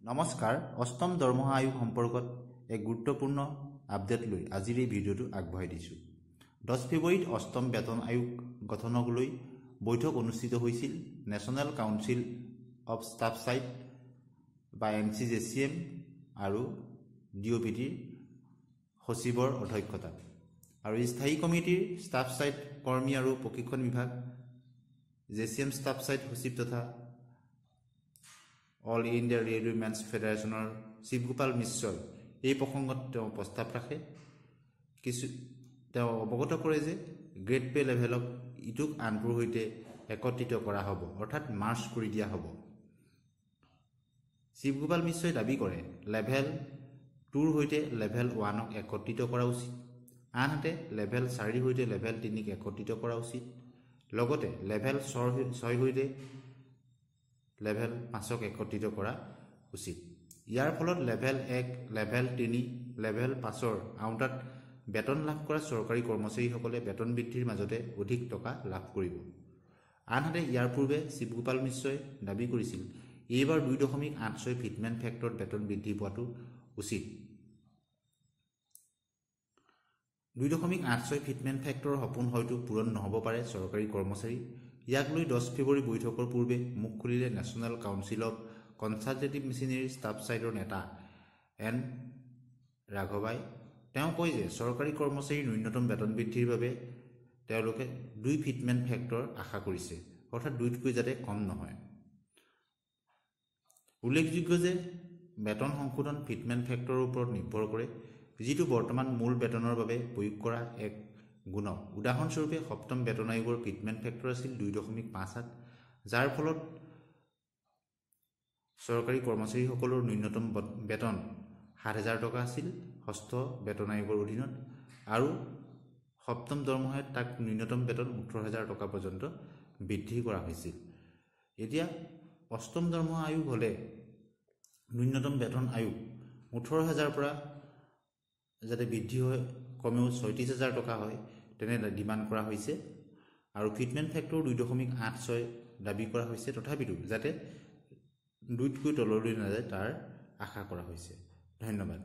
নমস্কাৰ অষ্টম দৰমহা আয়োগ সম্পৰ্কত এক গুৰুত্বপূৰ্ণ আপডেট লৈ আজিৰ এই ভিডিঅ'টো আগবঢ়াই দিছোঁ 10 ফেব্ৰুৱাৰীত অষ্টম বেতন আয়োগ গঠনক লৈ বৈঠক অনুষ্ঠিত হৈছিল national council of staff side বা NCJCM আৰু DOPTৰ সচিবৰ অধ্যক্ষতাত আৰু স্থায়ী কমিটিৰ ষ্টাফ সাইট কৰ্মী আৰু প্ৰশিক্ষণ বিভাগ JCM ষ্টাফ সাইট সচিব তথা অল ইণ্ডিয়া ৰেলৱেমেন্স ফেডাৰেশ্যনৰ শিৱগোপাল মিশ্ৰই এই প্ৰসংগত তেওঁ প্ৰস্তাৱ ৰাখে তেওঁ অৱগত কৰে যে গ্ৰেড পে লেভেলক ইটোক আনটোৰ সৈতে একত্ৰিত কৰা হ'ব অৰ্থাৎ মাৰ্জ কৰি দিয়া হ'ব শিৱগোপাল মিশ্ৰই দাবী কৰে লেভেল 2ৰ সৈতে লেভেল 1ক একত্ৰিত কৰা উচিত আনহাতে লেভেল 4ৰ সৈতে লেভেল 3ক একত্ৰিত কৰা উচিত লগতে লেভেল 6ৰ সৈতে লেভেল 5ক একত্ৰিত কৰা উচিত ইয়াৰ ফলত লেভেল 1 লেভেল 3 লেভেল 5ৰ আওতাত বেতন লাভ কৰা চৰকাৰী কৰ্মচাৰীসকলে বেতন বৃদ্ধিৰ মাজতে অধিক টকা লাভ কৰিব আনহাতে ইয়াৰ পূৰ্বে শিৱগোপাল মিশ্ৰই দাবী কৰিছিল এইবাৰ 2.86 ফিটমেন্ট ফেক্টৰত বেতন বৃদ্ধি পোৱাটো উচিত 2.86 ফিটমেন্ট ফেক্টৰৰ সপোন হয়তো পূৰণ নহ'ব পাৰে চৰকাৰী কৰ্মচাৰী ইয়াক লৈ 10 ফেব্ৰুৱাৰী বৈঠকৰ পূৰ্বে মুখ খুলিলে national council of consultative machinery staff সাইটৰ নেতা N ৰাঘৱাই তেওঁ কয় যে চৰকাৰী কৰ্মচাৰীৰ ন্যূনতম বেতন বৃদ্ধিৰ বাবে তেওঁলোকে 2 ফিটমেন্ট ফেক্টৰ আশা কৰিছে অৰ্থাৎ 2তকৈ যাতে কম নহয় উল্লেখযোগ্য যে বেতন সংশোধন ফিটমেন্ট ফেক্টৰৰ ওপৰত নিৰ্ভৰ কৰে যিটো বৰ্তমান মূল বেতনৰ বাবে প্ৰয়োগ কৰা এক গুণক উদাহৰণস্বৰূপে সপ্তম বেতন আয়োগৰ ফিটমেন্ট ফেক্টৰ আছিল 2.58 যাৰ ফলত চৰকাৰী কৰ্মচাৰীসকলৰ ন্যূনতম বেতন ৭০০০ টকা আছিল ষষ্ঠ বেতন আয়োগৰ অধীনত আৰু সপ্তম দৰমহাত তাক ন্যূনতম বেতন ১৮০০০ টকা পৰ্যন্ত বৃদ্ধি কৰা হৈছিল এতিয়া অষ্টম দৰমহা আয়োগ হলে ন্যূনতম বেতন আয়োগ ১৮০০০ পৰা যাতে বৃদ্ধি হয় কমেও ৩৬০০০ টকা হয় তেনে ডিমান্ড কৰা হৈছে আৰু ফিটমেন্ট ফেক্টৰ 2.86 দাবী কৰা হৈছে তথাপিতো যাতে 2তকৈ তললৈ নাযায় তাৰ আশা কৰা হৈছে ধন্যবাদ